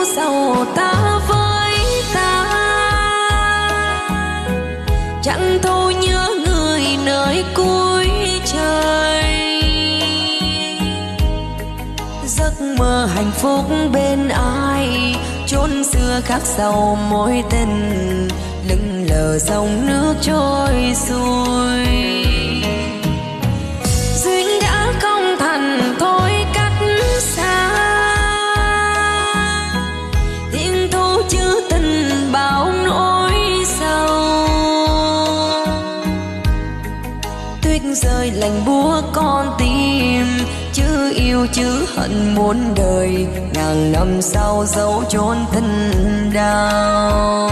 yêu sầu ta với ta, chẳng thôi nhớ người nơi cuối trời. Giấc mơ hạnh phúc bên ai, chốn xưa khắc sâu mối tình, lững lờ dòng nước trôi xuôi. Duyên đã không thành thôi cách xa, tiếng thu chữ tình bao nỗi sầu. Tuyết rơi lạnh buốt con tim, chữ yêu chữ hận muôn đời, ngàn năm sau dấu chôn tình đau.